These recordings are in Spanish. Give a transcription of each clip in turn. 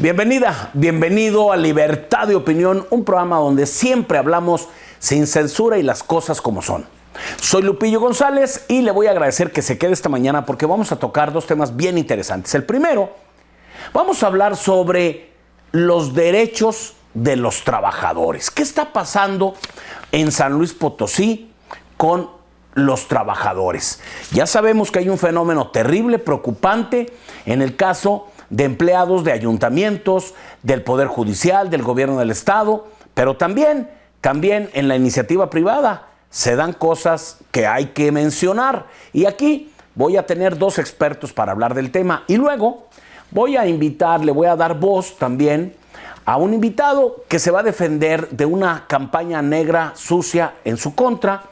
Bienvenida, bienvenido a Libertad de Opinión, un programa donde siempre hablamos sin censura y las cosas como son. Soy Lupillo González y le voy a agradecer que se quede esta mañana porque vamos a tocar dos temas bien interesantes. El primero, vamos a hablar sobre los derechos de los trabajadores. ¿Qué está pasando en San Luis Potosí con los trabajadores? Ya sabemos que hay un fenómeno terrible, preocupante en el caso de empleados de ayuntamientos, del Poder Judicial, del gobierno del Estado, pero también en la iniciativa privada se dan cosas que hay que mencionar. Y aquí voy a tener dos expertos para hablar del tema. Y luego voy a invitar, le voy a dar voz también a un invitado que se va a defender de una campaña negra sucia en su contra.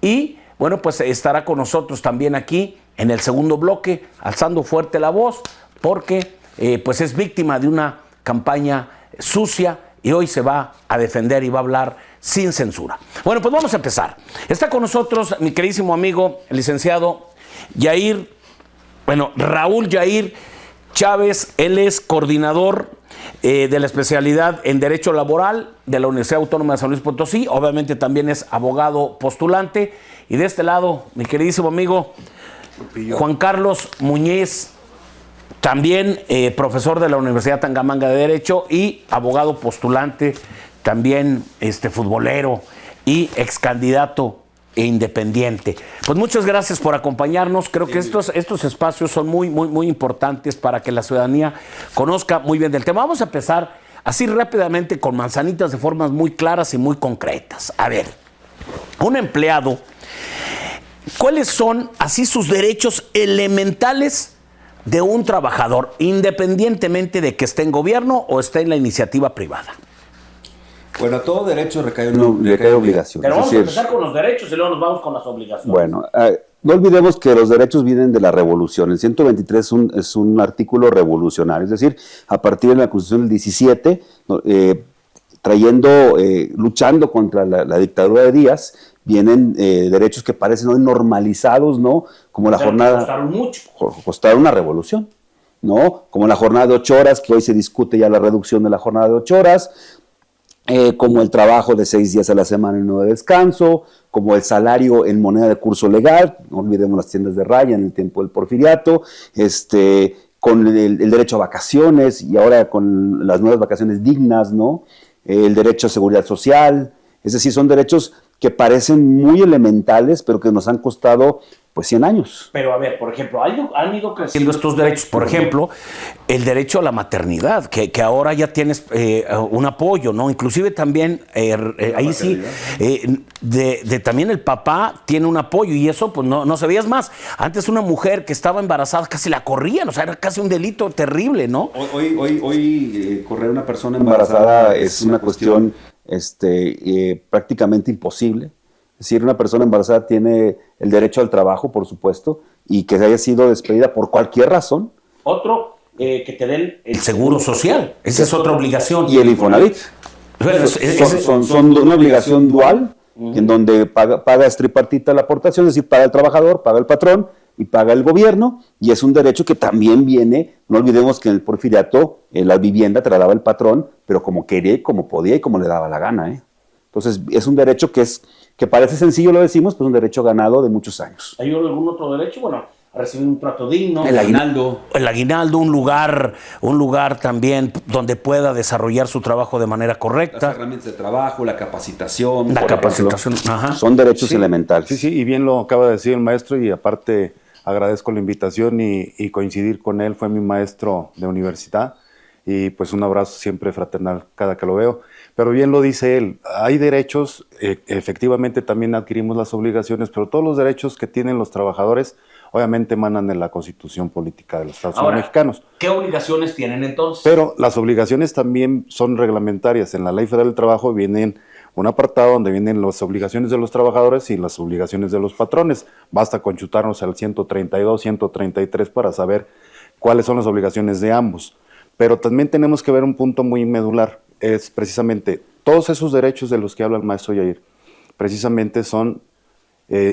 Y bueno, pues estará con nosotros también aquí en el segundo bloque, alzando fuerte la voz, porque pues es víctima de una campaña sucia y hoy se va a defender y va a hablar sin censura. Bueno, pues vamos a empezar. Está con nosotros mi queridísimo amigo, el licenciado Raúl Yair Chávez. Él es coordinador de la especialidad en Derecho Laboral de la Universidad Autónoma de San Luis Potosí. Obviamente también es abogado postulante. Y de este lado, mi queridísimo amigo Juan Carlos Muñiz, también profesor de la Universidad Tangamanga de Derecho y abogado postulante, también futbolero y ex candidato e independiente. Pues muchas gracias por acompañarnos. Creo que estos espacios son muy importantes para que la ciudadanía conozca muy bien del tema. Vamos a empezar así rápidamente con manzanitas de formas muy claras y muy concretas. A ver, un empleado, ¿cuáles son así sus derechos elementales de un trabajador, independientemente de que esté en gobierno o esté en la iniciativa privada? Bueno, todo derecho recae obligación. Pero vamos a empezar con los derechos y luego nos vamos con las obligaciones. Bueno, no olvidemos que los derechos vienen de la revolución. El 123 es un artículo revolucionario, es decir, a partir de la Constitución del 17, luchando contra la dictadura de Díaz, vienen derechos que parecen hoy normalizados, ¿no? Como la jornada... Costaron mucho. Costaron una revolución, ¿no? Como la jornada de 8 horas, que hoy se discute ya la reducción de la jornada de 8 horas, como el trabajo de 6 días a la semana y no de descanso, como el salario en moneda de curso legal, no olvidemos las tiendas de raya en el tiempo del porfiriato, con el derecho a vacaciones y ahora con las nuevas vacaciones dignas, ¿no? El derecho a seguridad social, es decir, son derechos que parecen muy elementales, pero que nos han costado pues 100 años. Pero a ver, por ejemplo, han ido creciendo estos derechos. Por ejemplo, el derecho a la maternidad, que ahora ya tienes un apoyo, ¿no? Inclusive también, ahí sí, también el papá tiene un apoyo y eso pues no se veía más. Antes una mujer que estaba embarazada casi la corrían, o sea, era casi un delito terrible, ¿no? Hoy correr a una persona embarazada es una cuestión prácticamente imposible. Es decir, una persona embarazada tiene el derecho al trabajo, por supuesto, y que haya sido despedida por cualquier razón. Otro, que te den el seguro social. Esa es otra obligación. Y el Infonavit. Bueno, son una obligación dual, en donde paga tripartita la aportación, es decir, paga el trabajador, paga el patrón y paga el gobierno, y es un derecho que también viene, no olvidemos que en el porfiriato la vivienda te la daba el patrón, pero como quería, como podía y como le daba la gana, Entonces es un derecho que parece sencillo, lo decimos, pero es un derecho ganado de muchos años. ¿Hay algún otro derecho? Bueno, a recibir un trato digno. El aguinaldo. El aguinaldo, un lugar también donde pueda desarrollar su trabajo de manera correcta. Las herramientas de trabajo, la capacitación. La capacitación, ajá. Son derechos elementales. Sí, y bien lo acaba de decir el maestro, y aparte agradezco la invitación y coincidir con él. Fue mi maestro de universidad y pues un abrazo siempre fraternal cada que lo veo. Pero bien lo dice él, hay derechos, efectivamente también adquirimos las obligaciones, pero todos los derechos que tienen los trabajadores obviamente emanan de la Constitución Política de los Estados Unidos Mexicanos. ¿Qué obligaciones tienen entonces? Pero las obligaciones también son reglamentarias. En la Ley Federal del Trabajo vienen un apartado donde vienen las obligaciones de los trabajadores y las obligaciones de los patrones. Basta con chutarnos al 132, 133 para saber cuáles son las obligaciones de ambos. Pero también tenemos que ver un punto muy medular. Es precisamente todos esos derechos de los que habla el maestro Yair, precisamente son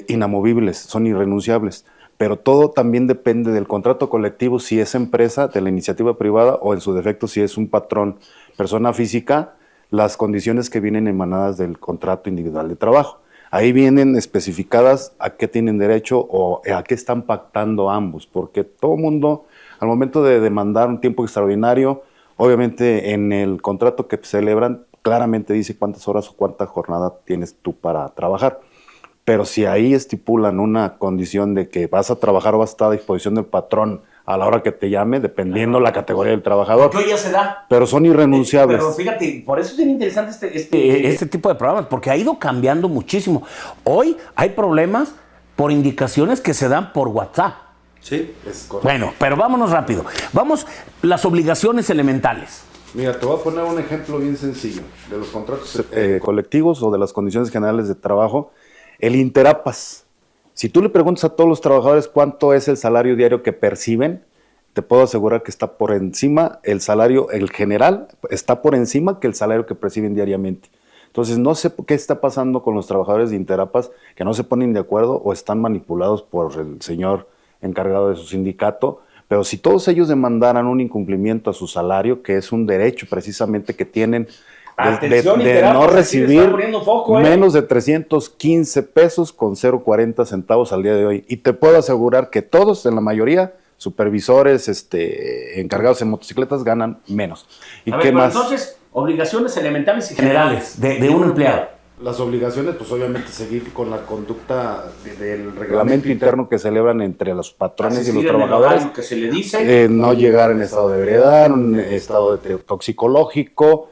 inamovibles, son irrenunciables, pero todo también depende del contrato colectivo, si es empresa, de la iniciativa privada, o en su defecto, si es un patrón, persona física, las condiciones que vienen emanadas del contrato individual de trabajo. Ahí vienen especificadas a qué tienen derecho o a qué están pactando ambos, porque todo mundo, al momento de demandar un tiempo extraordinario, obviamente en el contrato que celebran, claramente dice cuántas horas o cuánta jornada tienes tú para trabajar. Pero si ahí estipulan una condición de que vas a trabajar o vas a estar a disposición del patrón a la hora que te llame, dependiendo la categoría del trabajador. Que hoy ya se da. Pero son irrenunciables. Pero fíjate, por eso es bien interesante este tipo de programas, porque ha ido cambiando muchísimo. Hoy hay problemas por indicaciones que se dan por WhatsApp. Sí, es correcto. Bueno, pero vámonos rápido. Vamos, las obligaciones elementales. Mira, te voy a poner un ejemplo bien sencillo de los contratos colectivos o de las condiciones generales de trabajo. El Interapas. Si tú le preguntas a todos los trabajadores cuánto es el salario diario que perciben, te puedo asegurar que está por encima, el salario, el general, está por encima que el salario que perciben diariamente. Entonces, no sé qué está pasando con los trabajadores de Interapas, que no se ponen de acuerdo o están manipulados por el señor encargado de su sindicato, pero si todos ellos demandaran un incumplimiento a su salario, que es un derecho precisamente que tienen de no recibir menos de 315 pesos con 0.40 centavos al día de hoy. Y te puedo asegurar que todos, en la mayoría, supervisores, encargados en motocicletas, ganan menos. ¿Y qué más? Entonces, obligaciones elementales y generales de un empleado. Las obligaciones, pues obviamente seguir con la conducta del reglamento interno que celebran entre los patrones y los trabajadores. Que se le dice. No llegar en estado de ebriedad, en un estado toxicológico,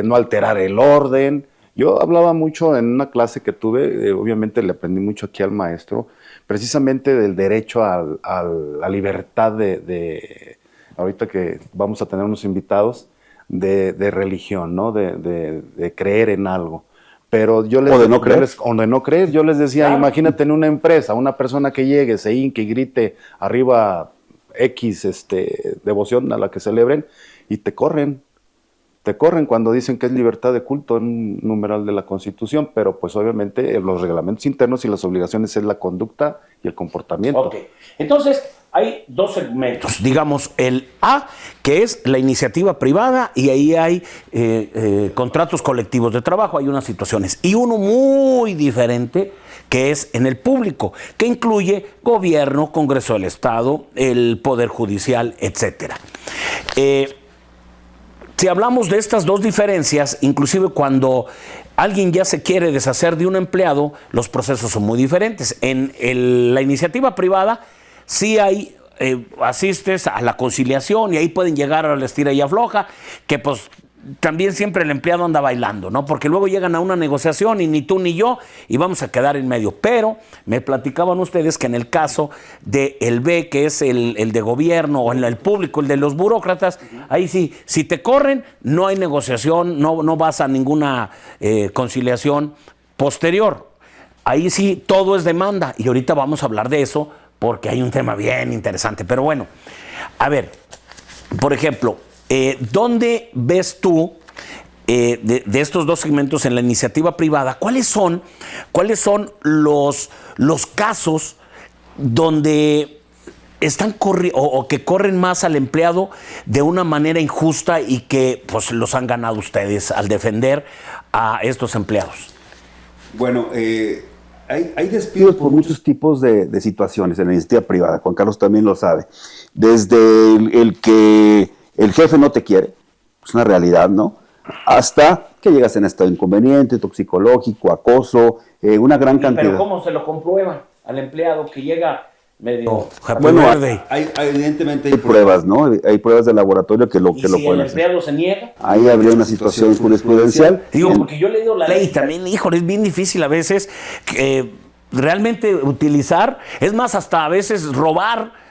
no alterar el orden. Yo hablaba mucho en una clase que tuve, obviamente le aprendí mucho aquí al maestro, precisamente del derecho a la libertad ahorita que vamos a tener unos invitados, de religión, ¿no? De creer en algo. Pero yo o de no creer. O de no creer. Yo les decía, claro, imagínate en una empresa, una persona que llegue, se hinque y grite arriba X devoción a la que celebren y te corren. Te corren cuando dicen que es libertad de culto en un numeral de la Constitución, pero pues obviamente los reglamentos internos y las obligaciones es la conducta y el comportamiento. Ok, entonces hay dos segmentos, digamos el A, que es la iniciativa privada, y ahí hay contratos colectivos de trabajo, hay unas situaciones, y uno muy diferente, que es en el público, que incluye gobierno, Congreso del Estado, el Poder Judicial, etcétera. Si hablamos de estas dos diferencias, inclusive cuando alguien ya se quiere deshacer de un empleado, los procesos son muy diferentes. En la iniciativa privada sí hay, asistes a la conciliación y ahí pueden llegar a la estira y afloja, que pues también siempre el empleado anda bailando, ¿no? Porque luego llegan a una negociación y ni tú ni yo y vamos a quedar en medio. Pero me platicaban ustedes que en el caso del B, que es el de gobierno, o en el público, el de los burócratas, ahí sí, si te corren, no hay negociación, no vas a ninguna conciliación posterior. Ahí sí, todo es demanda. Y ahorita vamos a hablar de eso porque hay un tema bien interesante. Pero bueno, a ver, por ejemplo, ¿dónde ves tú de estos dos segmentos en la iniciativa privada? ¿Cuáles son los casos donde están o que corren más al empleado de una manera injusta y que pues los han ganado ustedes al defender a estos empleados? Bueno, hay despidos por muchos tipos de situaciones en la iniciativa privada. Juan Carlos también lo sabe. Desde el que el jefe no te quiere, es una realidad, ¿no? Hasta que llegas en estado inconveniente, toxicológico, acoso, una gran cantidad. ¿Pero cómo se lo comprueban al empleado que llega medio bueno, evidentemente hay pruebas, ¿no? Hay pruebas de laboratorio que lo ¿Y que lo si pueden el empleado se niega? Ahí habría una situación jurisprudencial. Digo, porque yo he leído la ley y también, híjole, es bien difícil a veces realmente utilizar, es más, hasta a veces robar.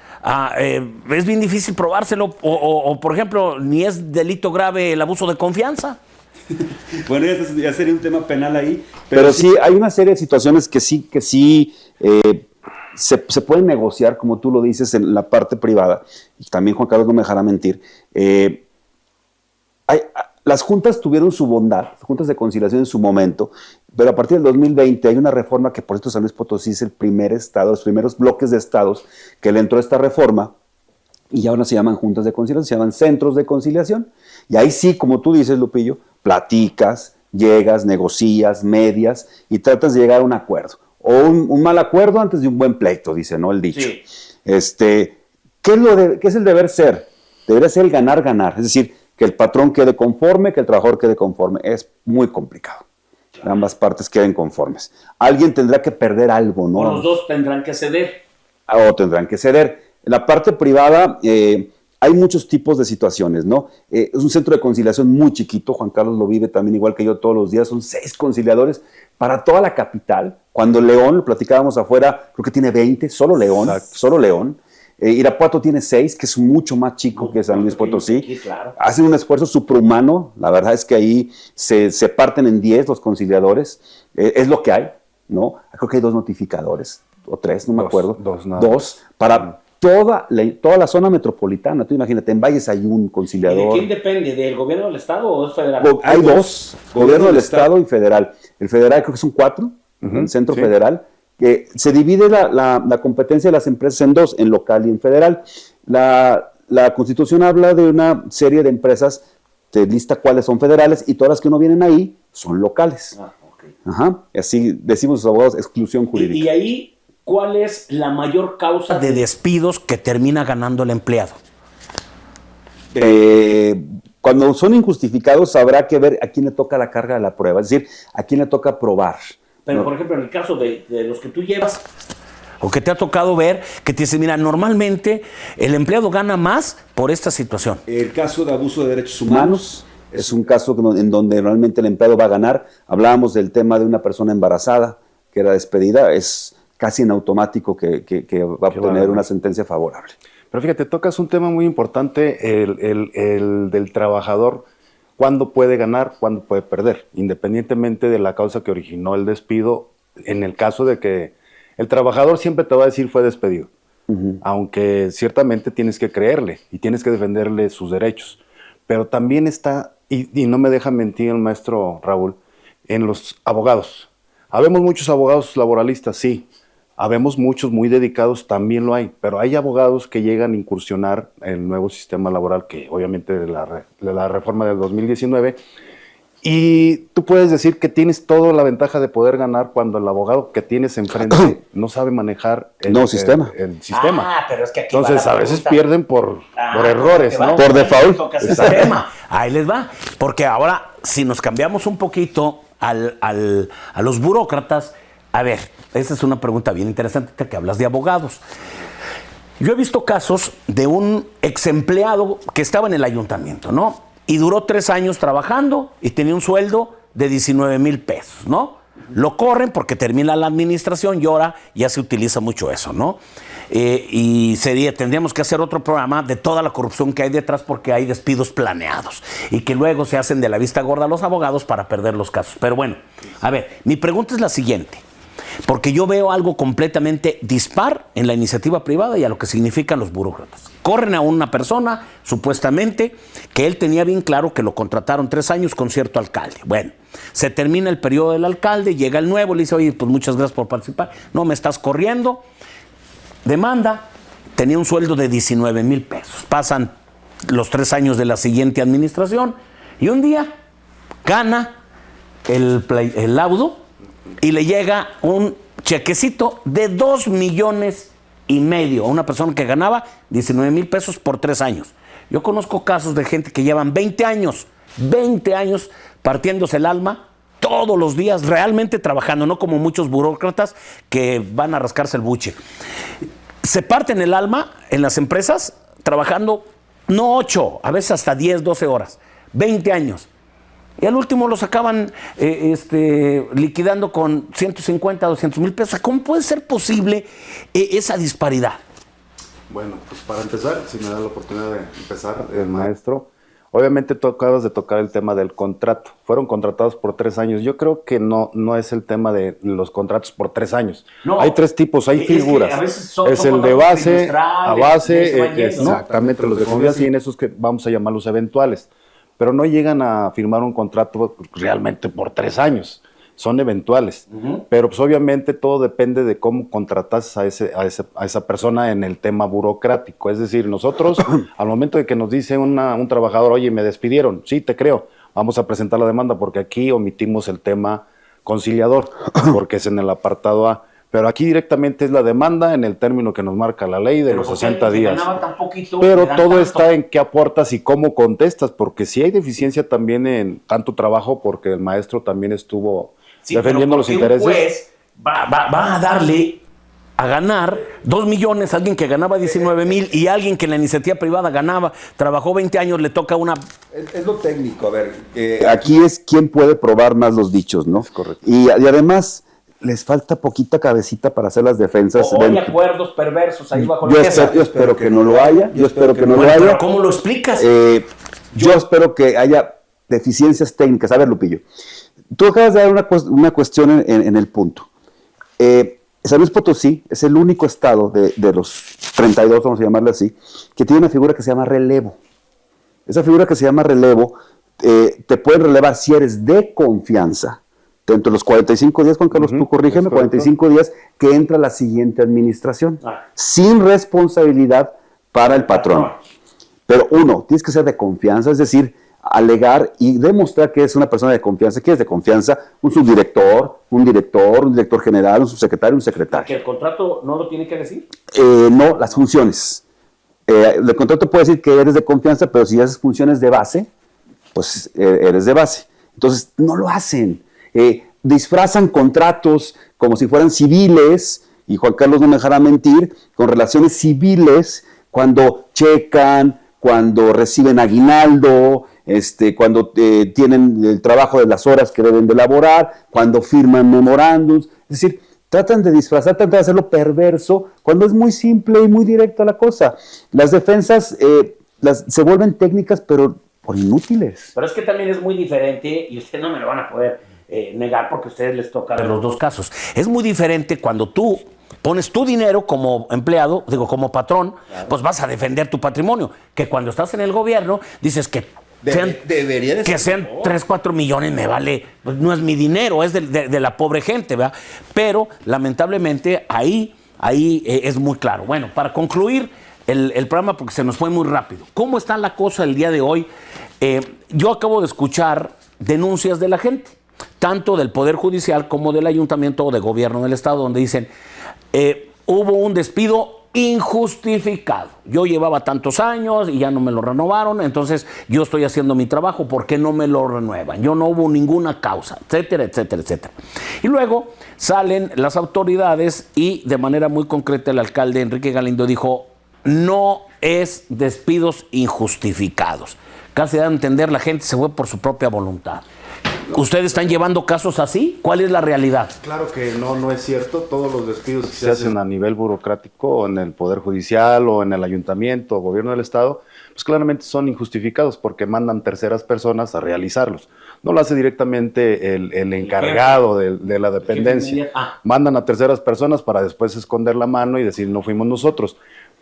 Es bien difícil probárselo o, por ejemplo, ni es delito grave el abuso de confianza. Bueno, ya sería un tema penal ahí, pero sí hay una serie de situaciones que sí se pueden negociar, como tú lo dices, en la parte privada. Y también Juan Carlos no me dejará mentir. las juntas tuvieron su bondad, las juntas de conciliación en su momento, pero a partir del 2020 hay una reforma que por esto San Luis Potosí es el primer estado, los primeros bloques de estados que le entró esta reforma, y ahora se llaman juntas de conciliación, se llaman centros de conciliación, y ahí sí, como tú dices, Lupillo, platicas, llegas, negocias, medias, y tratas de llegar a un acuerdo, o un mal acuerdo antes de un buen pleito, dice, ¿no? El dicho. Sí. ¿Qué es el deber ser? Debería ser el ganar-ganar, es decir, que el patrón quede conforme, que el trabajador quede conforme. Es muy complicado. Claro. Ambas partes queden conformes. Alguien tendrá que perder algo, ¿no? O los dos tendrán que ceder. O tendrán que ceder. En la parte privada hay muchos tipos de situaciones, ¿no? Es un centro de conciliación muy chiquito, Juan Carlos lo vive también igual que yo todos los días, son 6 conciliadores para toda la capital. Cuando León, lo platicábamos afuera, creo que tiene 20, solo León, Exacto. solo León. Irapuato tiene 6, que es mucho más chico que San Luis Potosí. Sí, claro. Hacen un esfuerzo suprahumano. La verdad es que ahí se parten en 10 los conciliadores. Es lo que hay, ¿no? Creo que hay 2 notificadores, o 3, no me acuerdo. 2 para toda la zona metropolitana. Tú imagínate, en Valles hay un conciliador. ¿Y de quién depende? ¿Del gobierno del estado o es federal? Hay 2, gobierno del estado y federal. El federal creo que son 4, el centro federal. Que se divide la competencia de las empresas en 2, en local y en federal. La Constitución habla de una serie de empresas, te lista cuáles son federales y todas las que no vienen ahí son locales. Okay. Ajá. Así decimos los abogados, exclusión jurídica. Y ahí, ¿cuál es la mayor causa de despidos que termina ganando el empleado? Cuando son injustificados habrá que ver a quién le toca la carga de la prueba, es decir, a quién le toca probar. Pero, por ejemplo, en el caso de los que tú llevas, o que te ha tocado ver, que te dicen, mira, normalmente el empleado gana más por esta situación. El caso de abuso de derechos humanos es un caso en donde realmente el empleado va a ganar. Hablábamos del tema de una persona embarazada que era despedida. Es casi en automático que va a obtener una sentencia favorable. Pero fíjate, tocas un tema muy importante, el del trabajador. ¿Cuándo puede ganar? ¿Cuándo puede perder? Independientemente de la causa que originó el despido, en el caso de que el trabajador siempre te va a decir fue despedido, aunque ciertamente tienes que creerle y tienes que defenderle sus derechos. Pero también está, y no me deja mentir el maestro Raúl, en los abogados. Habemos muchos abogados laboralistas, sí. Habemos muchos muy dedicados, también lo hay, pero hay abogados que llegan a incursionar en el nuevo sistema laboral, que obviamente de la reforma del 2019, y tú puedes decir que tienes toda la ventaja de poder ganar cuando el abogado que tienes enfrente no sabe manejar el sistema. Ah, pero es que aquí entonces a veces pierden por errores, ¿no? Por default. Ahí les va, porque ahora si nos cambiamos un poquito a los burócratas, a ver, esa es una pregunta bien interesante que hablas de abogados. Yo he visto casos de un ex empleado que estaba en el ayuntamiento, ¿no? Y duró 3 años trabajando y tenía un sueldo de 19,000 pesos, ¿no? Lo corren porque termina la administración y ahora ya se utiliza mucho eso, ¿no? Y tendríamos que hacer otro programa de toda la corrupción que hay detrás porque hay despidos planeados y que luego se hacen de la vista gorda a los abogados para perder los casos. Pero bueno, a ver, mi pregunta es la siguiente. Porque yo veo algo completamente dispar en la iniciativa privada y a lo que significan los burócratas. Corren a una persona, supuestamente, que él tenía bien claro que lo contrataron 3 años con cierto alcalde. Bueno, se termina el periodo del alcalde, llega el nuevo, le dice, oye, pues muchas gracias por participar. No, me estás corriendo. Demanda, tenía un sueldo de 19,000 pesos. Pasan los 3 años de la siguiente administración y un día gana el laudo y le llega un chequecito de 2,5 millones a una persona que ganaba 19,000 pesos por 3 años. Yo conozco casos de gente que llevan 20 años partiéndose el alma todos los días, realmente trabajando, no como muchos burócratas que van a rascarse el buche. Se parten el alma en las empresas trabajando no 8, a veces hasta 10, 12 horas, 20 años. Y al último los acaban liquidando con 150, 200,000 pesos. ¿Cómo puede ser posible esa disparidad? Bueno, pues para empezar, si me da la oportunidad de empezar, el maestro, obviamente tú acabas de tocar el tema del contrato. Fueron contratados por 3 años. Yo creo que no es el tema de los contratos por 3 años. No, hay 3 tipos, hay figuras. Es el de base, a base, exactamente, los de confianza y en esos que vamos a llamarlos eventuales. pero no llegan a firmar un contrato realmente por 3 años. Son eventuales, pero pues obviamente todo depende de cómo contratas a esa persona en el tema burocrático. Es decir, nosotros al momento de que nos dice un trabajador, oye, me despidieron, sí, te creo, vamos a presentar la demanda porque aquí omitimos el tema conciliador, porque es en el apartado A. Pero aquí directamente es la demanda en el término que nos marca la ley de los 60 días. Pero todo está en qué aportas y cómo contestas, porque si hay deficiencia también en tanto trabajo, porque el maestro también estuvo defendiendo los intereses. Un juez va a darle a ganar 2 millones a alguien que ganaba 19,000 y a alguien que en la iniciativa privada trabajó 20 años, le toca una... Es lo técnico, a ver. Aquí es quién puede probar más los dichos, ¿no? Es correcto. Y además les falta poquita cabecita para hacer las defensas. O hay acuerdos perversos ahí bajo la mesa. Yo espero que no lo haya. Pero ¿cómo lo explicas? Yo espero que haya deficiencias técnicas. A ver, Lupillo, tú acabas de dar una cuestión en el punto. San Luis Potosí es el único estado de los 32, vamos a llamarle así, que tiene una figura que se llama relevo. Esa figura que se llama relevo te pueden relevar si eres de confianza. Dentro de los 45 días, Juan Carlos, tú corrígeme, 45 días que entra la siguiente administración, sin responsabilidad para el patrón. Pero uno, tienes que ser de confianza, es decir, alegar y demostrar que es una persona de confianza. ¿Qué es de confianza? Un subdirector, un director general, un subsecretario, un secretario. ¿Que el contrato no lo tiene que decir? No, las funciones. El contrato puede decir que eres de confianza, pero si haces funciones de base, pues eres de base. Entonces, no lo hacen. Disfrazan contratos como si fueran civiles, y Juan Carlos no me dejará mentir, con relaciones civiles, cuando checan, cuando reciben aguinaldo, cuando tienen el trabajo de las horas que deben de elaborar, cuando firman memorándums. Es decir, tratan de disfrazar, tratan de hacerlo perverso, cuando es muy simple y muy directa la cosa. Las defensas se vuelven técnicas, pero por inútiles. Pero es que también es muy diferente, y ustedes no me lo van a poder negar porque a ustedes les toca ver los dos casos. Es muy diferente cuando tú pones tu dinero como empleado, como patrón, claro, pues vas a defender tu patrimonio, que cuando estás en el gobierno dices que sean 3, 4 millones me vale, pues no es mi dinero, es de la pobre gente, ¿verdad? Pero lamentablemente ahí es muy claro. Bueno, para concluir el programa, porque se nos fue muy rápido, ¿cómo está la cosa el día de hoy? Yo acabo de escuchar denuncias de la gente, tanto del Poder Judicial como del Ayuntamiento o de Gobierno del Estado, donde dicen, hubo un despido injustificado. Yo llevaba tantos años y ya no me lo renovaron, entonces yo estoy haciendo mi trabajo, ¿por qué no me lo renuevan? Yo no hubo ninguna causa, etcétera, etcétera, etcétera. Y luego salen las autoridades y de manera muy concreta el alcalde Enrique Galindo dijo, no es despidos injustificados. Casi da a entender, la gente se fue por su propia voluntad. ¿Ustedes están llevando casos así? ¿Cuál es la realidad? Claro que no es cierto. Todos los despidos que se hacen a nivel burocrático, o en el Poder Judicial, o en el Ayuntamiento, o Gobierno del Estado, pues claramente son injustificados porque mandan terceras personas a realizarlos. No lo hace directamente el encargado de la dependencia. Mandan a terceras personas para después esconder la mano y decir, no fuimos nosotros.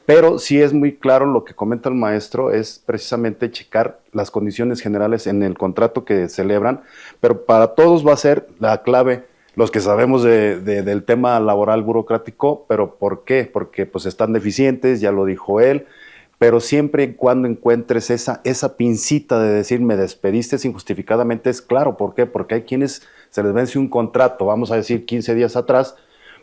Pero sí es muy claro lo que comenta el maestro, es precisamente checar las condiciones generales en el contrato que celebran, pero para todos va a ser la clave, los que sabemos del tema laboral burocrático, pero ¿por qué? Porque pues están deficientes, ya lo dijo él, pero siempre y cuando encuentres esa pincita de decir me despediste injustificadamente, es claro, ¿por qué? Porque hay quienes se les vence un contrato, vamos a decir 15 días atrás,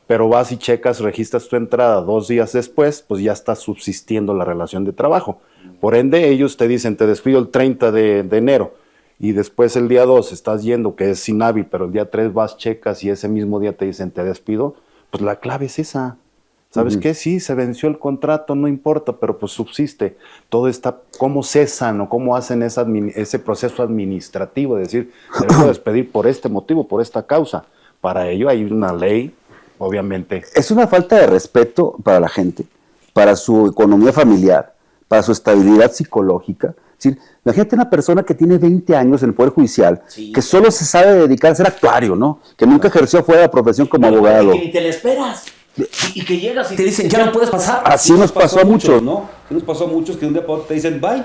pero vas y checas, registras tu entrada 2 días después, pues ya está subsistiendo la relación de trabajo. Por ende, ellos te dicen, te despido el 30 de enero, y después el día 2 estás yendo, que es inhábil, pero el día 3 vas, checas, y ese mismo día te dicen, te despido, pues la clave es esa. ¿Sabes qué? Sí, se venció el contrato, no importa, pero pues subsiste. Todo está, cómo cesan o cómo hacen ese proceso administrativo, de decir, te vengo a despedir por este motivo, por esta causa. Para ello hay una ley. Obviamente. Es una falta de respeto para la gente, para su economía familiar, para su estabilidad psicológica. Es decir, imagínate una persona que tiene 20 años en el Poder Judicial, sí, que solo se sabe dedicar a ser actuario, ¿no? Que nunca ejerció fuera de la profesión como abogado. Y que ni te la esperas. Y que llegas y te dicen, ya no puedes pasar. Así nos pasó a muchos, ¿no? Nos pasó a muchos que de un día para otro te dicen, bye.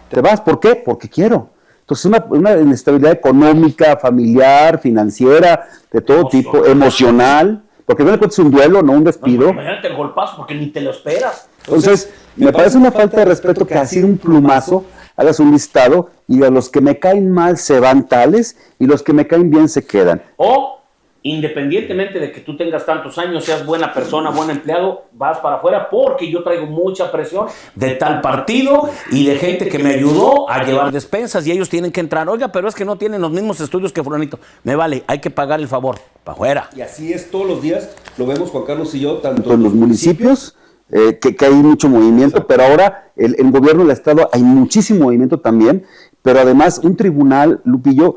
Te vas, ¿por qué? Porque quiero. Entonces, una inestabilidad económica, familiar, financiera, de todo tipo, emocional, porque no le cuentas un duelo, no un despido. Imagínate el golpazo, porque ni te lo esperas. Entonces, me parece una falta de respeto que así de un plumazo hagas un listado y de los que me caen mal se van tales y los que me caen bien se quedan. O, independientemente de que tú tengas tantos años, seas buena persona, buen empleado, vas para afuera porque yo traigo mucha presión de tal partido y de gente que me ayudó a llevar despensas y ellos tienen que entrar. Oiga, pero es que no tienen los mismos estudios que fulanito. Me vale, hay que pagar el favor. Para afuera. Y así es todos los días, lo vemos Juan Carlos y yo, tanto En los municipios, que hay mucho movimiento, pero ahora el gobierno del Estado hay muchísimo movimiento también, pero además un tribunal, Lupillo,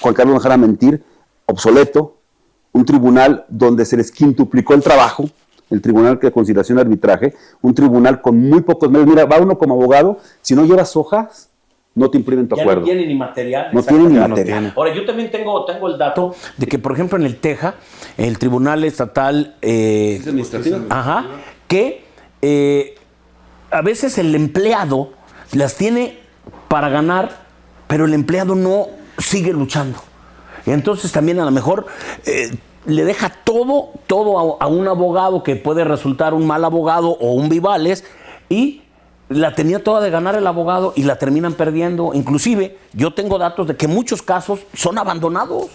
Juan Carlos no dejará mentir, obsoleto, un tribunal donde se les quintuplicó el trabajo, el Tribunal de Conciliación y Arbitraje, un tribunal con muy pocos medios. Mira, va uno como abogado, si no llevas hojas, no te imprimen tu acuerdo. No tiene ni material. No tiene ni material. Ahora, yo también tengo el dato de que, por ejemplo, en el Teja, el Tribunal Estatal... ¿Es administrativa? Ajá, que a veces el empleado las tiene para ganar, pero el empleado no sigue luchando. Entonces también a lo mejor le deja todo a un abogado que puede resultar un mal abogado o un vivales y la tenía toda de ganar el abogado y la terminan perdiendo. Inclusive yo tengo datos de que muchos casos son abandonados.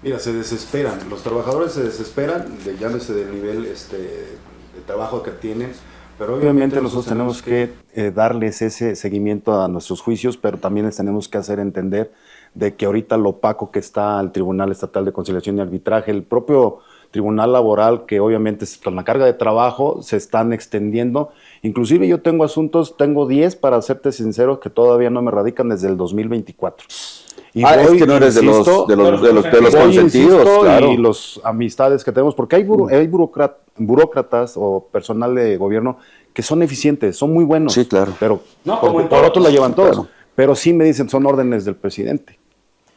Mira, se desesperan, los trabajadores se desesperan, llámese del nivel de trabajo que tienen, pero obviamente nosotros tenemos que darles ese seguimiento a nuestros juicios, pero también les tenemos que hacer entender de que ahorita lo opaco que está el Tribunal Estatal de Conciliación y Arbitraje, el propio Tribunal Laboral, que obviamente con la carga de trabajo se están extendiendo. Inclusive yo tengo asuntos, tengo 10, para serte sincero, que todavía no me radican desde el 2024. Y es que no eres insisto, de los consentidos, claro. Y las amistades que tenemos, porque hay burócratas o personal de gobierno que son eficientes, son muy buenos. Sí, claro. Pero No, por otros la llevan todos. Claro. Pero sí me dicen, son órdenes del presidente.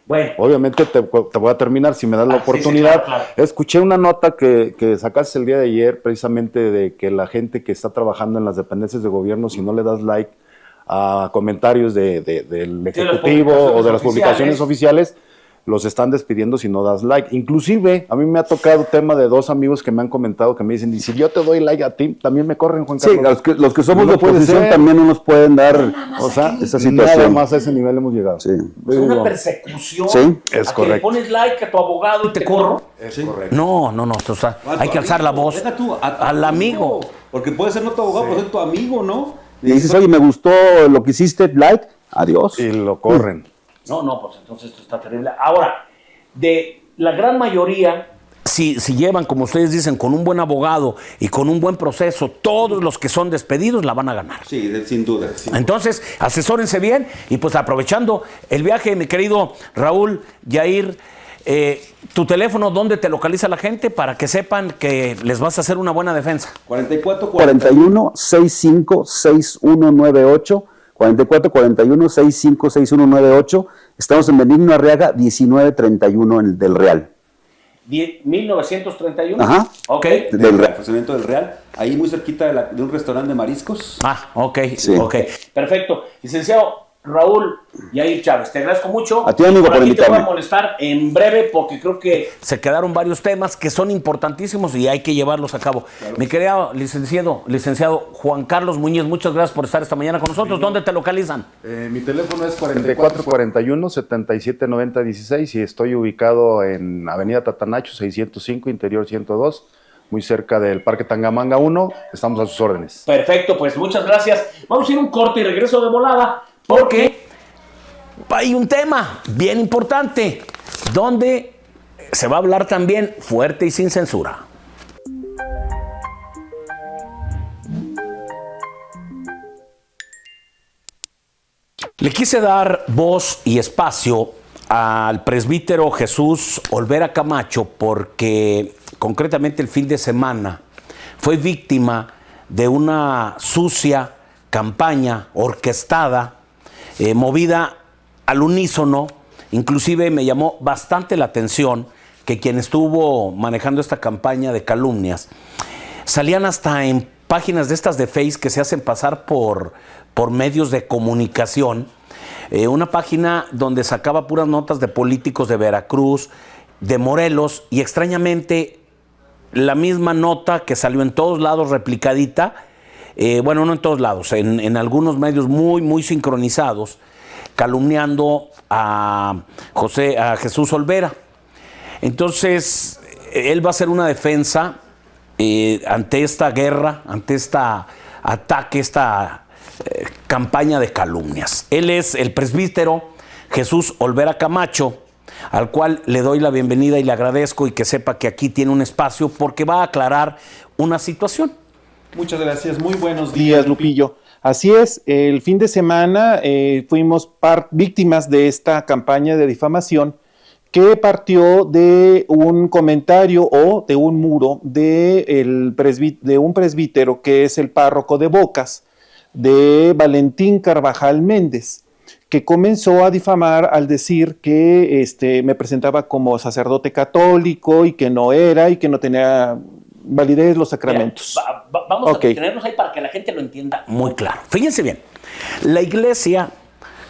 Bueno, Obviamente te voy a terminar, si me das la oportunidad. sí, claro. Escuché una nota que sacaste el día de ayer, precisamente de que la gente que está trabajando en las dependencias de gobierno, si no le das like a comentarios del Ejecutivo o de las publicaciones oficiales, los están despidiendo si no das like. Inclusive, a mí me ha tocado tema de 2 amigos que me han comentado, que me dicen, y si yo te doy like a ti, también me corren, Juan Carlos. Sí, los que somos No de puede oposición ser. también no nos pueden dar O sea, esa nada situación. más a ese nivel hemos llegado. Sí. es una persecución. Sí, es a que correcto. le pones like a tu abogado y te corro. Es correcto. No, o sea, hay que alzar la voz Deja tú, a tu al amigo. Porque puede ser no tu abogado, puede ser tu amigo, ¿no? Y dices, oye, me gustó lo que hiciste, like, adiós. Y lo corren. No, pues entonces esto está terrible. Ahora, de la gran mayoría, si llevan, como ustedes dicen, con un buen abogado y con un buen proceso, todos los que son despedidos la van a ganar. Sí, sin duda. Entonces, asesórense bien y pues aprovechando el viaje, mi querido Raúl, Yair, tu teléfono, ¿dónde te localiza la gente para que sepan que les vas a hacer una buena defensa? 41 65 6198, 44 41 65 6198. Estamos en Benigno Arriaga 1931 en el del Real. 1931. Ajá. Ok. Del Real. Fraccionamiento del Real, ahí muy cerquita de un restaurante de mariscos. Ok, Sí. ok. Perfecto. Licenciado Raúl Yair Chávez, te agradezco mucho. A ti, amigo, por aquí te voy invitarme. a molestar en breve porque creo que se quedaron varios temas que son importantísimos y hay que llevarlos a cabo. Claro. Mi querido licenciado Juan Carlos Muñiz, muchas gracias por estar esta mañana con nosotros. ¿Dónde te localizan? Mi teléfono es 4441-779016 y estoy ubicado en Avenida Tatanacho 605, Interior 102, muy cerca del Parque Tangamanga 1. Estamos a sus órdenes. Perfecto, pues muchas gracias. Vamos a ir un corte y regreso de volada porque hay un tema bien importante donde se va a hablar también fuerte y sin censura. Le quise dar voz y espacio al presbítero Jesús Olvera Camacho porque concretamente el fin de semana fue víctima de una sucia campaña orquestada, movida al unísono. Inclusive me llamó bastante la atención que quien estuvo manejando esta campaña de calumnias salían hasta en páginas de estas de Face que se hacen pasar por medios de comunicación, una página donde sacaba puras notas de políticos de Veracruz, de Morelos, y extrañamente la misma nota que salió en todos lados replicadita, bueno, no en todos lados, en algunos medios muy sincronizados, calumniando a Jesús Olvera. Entonces, él va a hacer una defensa ante esta guerra, ante esta ataque, esta campaña de calumnias. Él es el presbítero Jesús Olvera Camacho, al cual le doy la bienvenida y le agradezco, y que sepa que aquí tiene un espacio porque va a aclarar una situación. Muchas gracias, muy buenos días, Lupillo. Así es, el fin de semana fuimos víctimas de esta campaña de difamación que partió de un comentario o de un muro de un presbítero que es el párroco de Bocas, de Valentín Carvajal Méndez, que comenzó a difamar al decir que me presentaba como sacerdote católico y que no era, y que no tenía validez los sacramentos. Mira, vamos a detenernos ahí para que la gente lo entienda muy claro. Fíjense bien, la Iglesia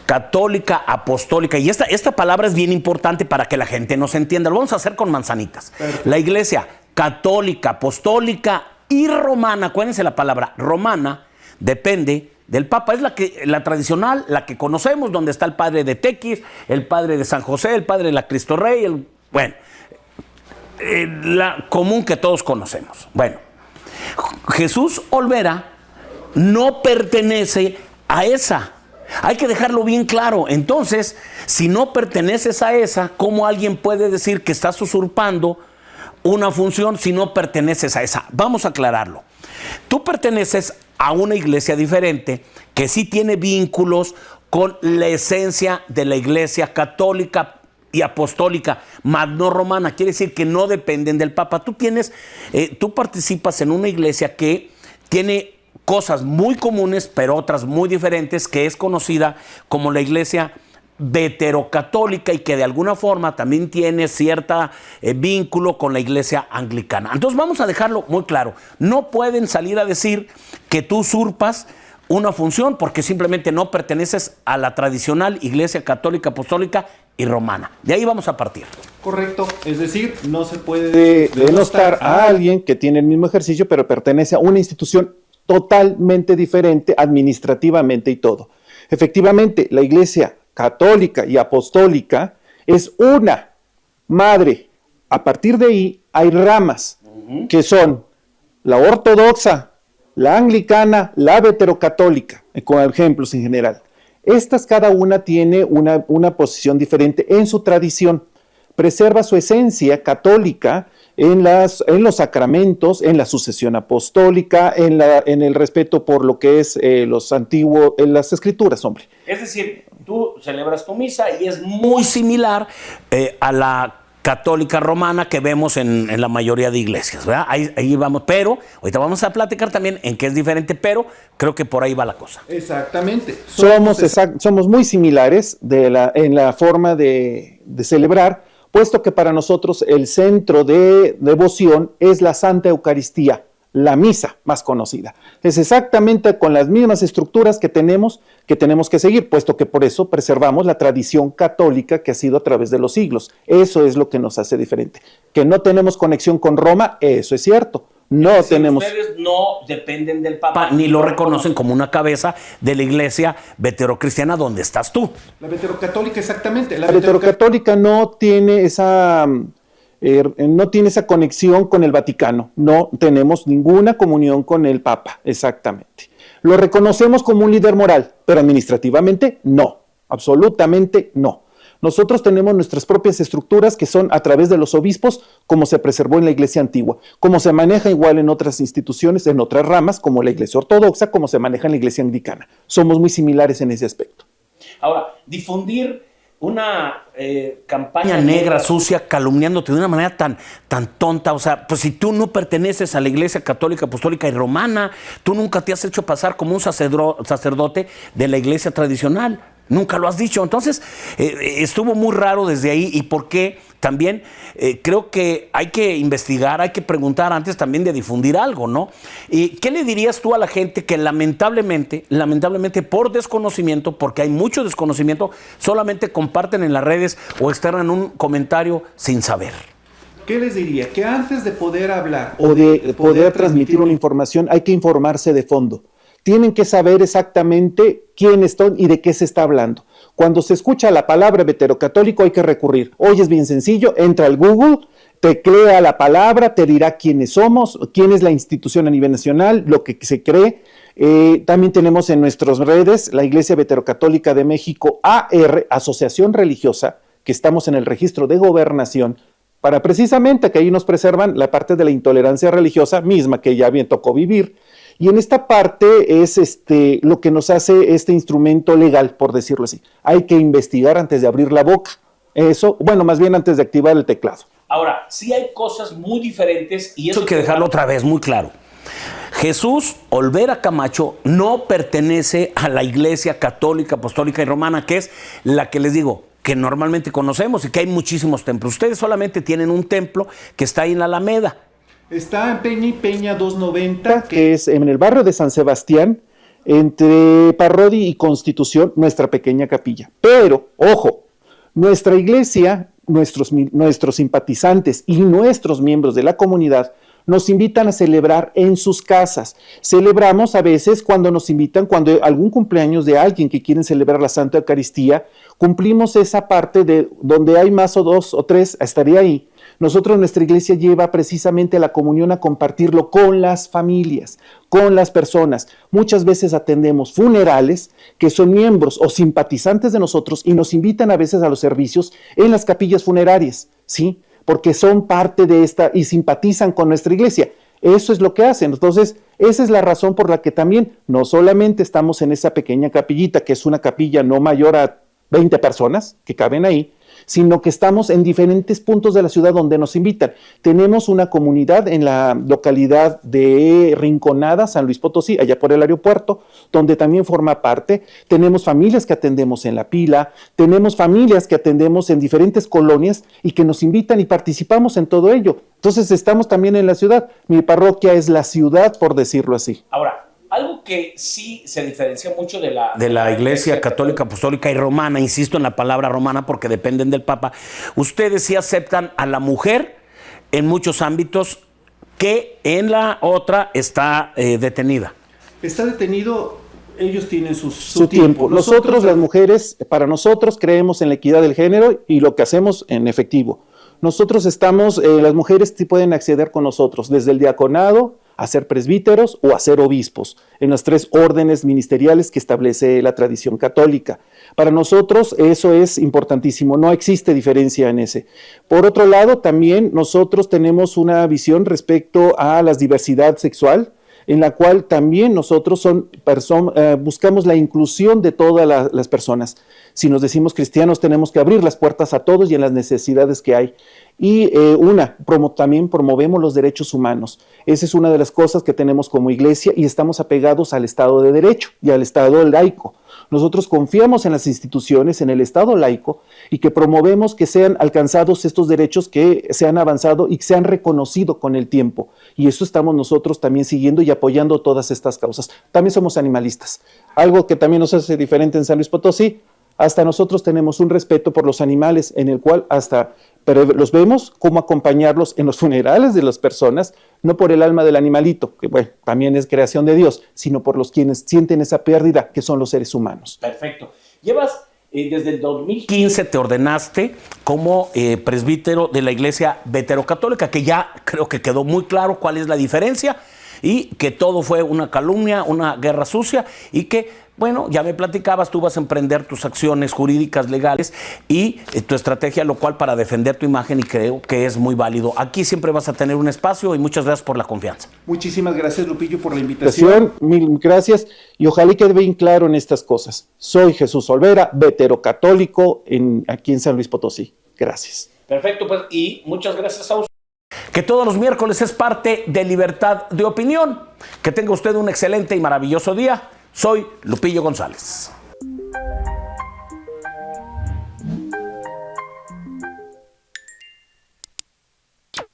Católica Apostólica, y esta palabra es bien importante para que la gente nos entienda, lo vamos a hacer con manzanitas. Perfecto. La Iglesia Católica, Apostólica y Romana, acuérdense la palabra romana, depende del Papa, es la tradicional, la que conocemos, donde está el padre de Tequis, el padre de San José, el padre de la Cristo Rey, la común que todos conocemos. Bueno, Jesús Olvera no pertenece a esa. Hay que dejarlo bien claro. Entonces, si no perteneces a esa, ¿cómo alguien puede decir que estás usurpando una función si no perteneces a esa? Vamos a aclararlo. Tú perteneces a una iglesia diferente que sí tiene vínculos con la esencia de la Iglesia Católica y Apostólica, más no romana. Quiere decir que no dependen del Papa. Tú participas en una iglesia que tiene cosas muy comunes, pero otras muy diferentes, que es conocida como la Iglesia veterocatólica, y que de alguna forma también tiene cierta vínculo con la Iglesia anglicana. Entonces vamos a dejarlo muy claro. No pueden salir a decir que tú usurpas una función porque simplemente no perteneces a la tradicional Iglesia Católica, Apostólica y Romana. De ahí vamos a partir. Correcto, es decir, no se puede denostar a alguien que tiene el mismo ejercicio pero pertenece a una institución totalmente diferente administrativamente y todo. Efectivamente, la Iglesia Católica y Apostólica es una madre. A partir de ahí hay ramas que son la ortodoxa, la anglicana, la veterocatólica, con ejemplos en general. Estas cada una tiene una posición diferente en su tradición. Preserva su esencia católica en los sacramentos, en la sucesión apostólica, en el respeto por lo que es los antiguos, en las escrituras, hombre. Es decir, tú celebras tu misa y es muy similar a la católica romana que vemos en la mayoría de iglesias, ¿verdad? Ahí vamos, pero ahorita vamos a platicar también en qué es diferente, pero creo que por ahí va la cosa. Exactamente. Somos muy similares en la forma de celebrar, puesto que para nosotros el centro de devoción es la Santa Eucaristía, la misa más conocida. Es exactamente con las mismas estructuras que tenemos que seguir, puesto que por eso preservamos la tradición católica que ha sido a través de los siglos. Eso es lo que nos hace diferente. Que no tenemos conexión con Roma, eso es cierto. No tenemos. Ustedes no dependen del Papa ni lo reconocen como una cabeza de la iglesia veterocristiana donde estás tú. La veterocatólica, exactamente. La veterocatólica no tiene esa conexión con el Vaticano. No tenemos ninguna comunión con el Papa, exactamente. Lo reconocemos como un líder moral, pero administrativamente no, absolutamente no. Nosotros tenemos nuestras propias estructuras que son a través de los obispos, como se preservó en la iglesia antigua, como se maneja igual en otras instituciones, en otras ramas, como la iglesia ortodoxa, como se maneja en la iglesia anglicana. Somos muy similares en ese aspecto. Ahora, difundir una campaña negra, sucia, calumniándote de una manera tan tonta, o sea, pues si tú no perteneces a la Iglesia Católica, Apostólica y Romana, tú nunca te has hecho pasar como un sacerdote de la iglesia tradicional. Nunca lo has dicho. Entonces, estuvo muy raro desde ahí. ¿Y por qué también creo que hay que investigar, hay que preguntar antes también de difundir algo, ¿no? ¿Y qué le dirías tú a la gente que lamentablemente por desconocimiento, porque hay mucho desconocimiento, solamente comparten en las redes o externan un comentario sin saber? ¿Qué les diría? Que antes de poder hablar o de poder transmitir una información, hay que informarse de fondo. Tienen que saber exactamente quiénes son y de qué se está hablando. Cuando se escucha la palabra veterocatólico hay que recurrir. Hoy es bien sencillo, entra al Google, teclea la palabra, te dirá quiénes somos, quién es la institución a nivel nacional, lo que se cree. También tenemos en nuestras redes la Iglesia Veterocatólica de México, AR, Asociación Religiosa, que estamos en el registro de gobernación, para precisamente que ahí nos preservan la parte de la intolerancia religiosa misma que ya bien tocó vivir. Y en esta parte es lo que nos hace este instrumento legal, por decirlo así. Hay que investigar antes de abrir la boca. Eso, bueno, más bien antes de activar el teclado. Ahora, sí hay cosas muy diferentes y eso hay que dejarlo otra vez muy claro. Jesús Olvera Camacho no pertenece a la Iglesia Católica, Apostólica y Romana, que es la que les digo, que normalmente conocemos y que hay muchísimos templos. Ustedes solamente tienen un templo que está ahí en la Alameda. Está en Peña y Peña 290, que es en el barrio de San Sebastián, entre Parrodi y Constitución, nuestra pequeña capilla. Pero, ojo, nuestra iglesia, nuestros simpatizantes y nuestros miembros de la comunidad nos invitan a celebrar en sus casas. Celebramos a veces cuando nos invitan, cuando algún cumpleaños de alguien que quieren celebrar la Santa Eucaristía, cumplimos esa parte de donde hay más o dos o tres, estaría ahí. Nosotros, nuestra iglesia lleva precisamente la comunión a compartirlo con las familias, con las personas. Muchas veces atendemos funerales que son miembros o simpatizantes de nosotros y nos invitan a veces a los servicios en las capillas funerarias, ¿sí? Porque son parte de esta y simpatizan con nuestra iglesia. Eso es lo que hacen. Entonces, esa es la razón por la que también no solamente estamos en esa pequeña capillita, que es una capilla no mayor a 20 personas que caben ahí, sino que estamos en diferentes puntos de la ciudad donde nos invitan. Tenemos una comunidad en la localidad de Rinconada, San Luis Potosí, allá por el aeropuerto, donde también forma parte. Tenemos familias que atendemos en La Pila, tenemos familias que atendemos en diferentes colonias y que nos invitan y participamos en todo ello. Entonces estamos también en la ciudad. Mi parroquia es la ciudad, por decirlo así. Ahora, algo que sí se diferencia mucho de la Iglesia Católica, Apostólica y Romana, insisto en la palabra romana porque dependen del Papa, ustedes sí aceptan a la mujer en muchos ámbitos que en la otra está detenida. Está detenido, ellos tienen su tiempo. Nosotros, las mujeres, para nosotros creemos en la equidad del género y lo que hacemos en efectivo. Nosotros estamos, las mujeres sí pueden acceder con nosotros, desde el diaconado, a ser presbíteros o a ser obispos, en las 3 órdenes ministeriales que establece la tradición católica. Para nosotros eso es importantísimo, no existe diferencia en ese. Por otro lado, también nosotros tenemos una visión respecto a la diversidad sexual, en la cual también nosotros buscamos la inclusión de todas las personas. Si nos decimos cristianos, tenemos que abrir las puertas a todos y en las necesidades que hay. Y también promovemos los derechos humanos. Esa es una de las cosas que tenemos como iglesia y estamos apegados al Estado de Derecho y al Estado laico. Nosotros confiamos en las instituciones, en el Estado laico y que promovemos que sean alcanzados estos derechos que se han avanzado y que se han reconocido con el tiempo. Y eso estamos nosotros también siguiendo y apoyando todas estas causas. También somos animalistas. Algo que también nos hace diferente en San Luis Potosí. Hasta nosotros tenemos un respeto por los animales en el cual pero los vemos cómo acompañarlos en los funerales de las personas, no por el alma del animalito, que bueno, también es creación de Dios, sino por los quienes sienten esa pérdida, que son los seres humanos. Perfecto. Llevas, desde el 2015 te ordenaste como presbítero de la Iglesia Veterocatólica, que ya creo que quedó muy claro cuál es la diferencia y que todo fue una calumnia, una guerra sucia y que, bueno, ya me platicabas, tú vas a emprender tus acciones jurídicas, legales y tu estrategia, lo cual para defender tu imagen y creo que es muy válido. Aquí siempre vas a tener un espacio y muchas gracias por la confianza. Muchísimas gracias, Lupillo, por la invitación. Mil gracias y ojalá quede bien claro en estas cosas. Soy Jesús Olvera, veterocatólico aquí en San Luis Potosí. Gracias. Perfecto, pues, y muchas gracias a usted. Que todos los miércoles es parte de Libertad de Opinión. Que tenga usted un excelente y maravilloso día. Soy Lupillo González.